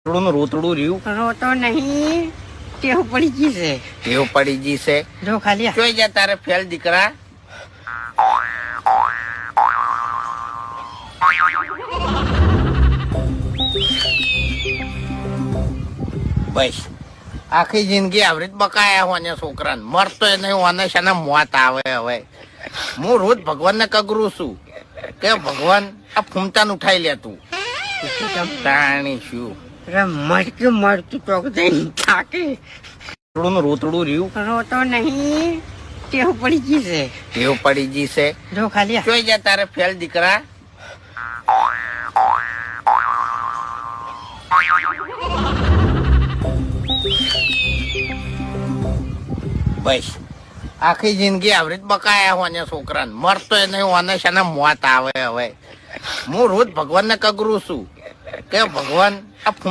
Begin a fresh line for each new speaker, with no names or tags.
રોતડું રોતડું રહ્યું
રોતો નહીં, ટેવ પડી ગઈ છે.
ટેવ પડી ગઈ છે.
જો ખાલી આ.
જોઈ જા તારે ફેલ દીકરા. બસ આખી જિંદગી આવી રીત બકાયા હોને છોકરાને મરતો નહીં હોને છે ને મોત આવે. હવે હું રોજ ભગવાનને કગરું છું કે ભગવાન આ ફૂમતાન ઉઠાઈ લે તું. તાણી શું
અરે મરતું મરતું ચોક જઈને થાકી.
રોતડું રોતડું રહ્યું
રોતો નહીં, ટેવ પડી ગઈ છે.
ટેવ પડી ગઈ છે.
જો ખાલી આ.
જોઈ જા તારે ફેલ દીકરા. બસ આખી જિંદગી આવી રીત બકાયા હોને છોકરાને મરતો નહીં હોને છે ને મોત આવે. હવે હું રોજ ભગવાનને કગરું છું કે ભગવાન આ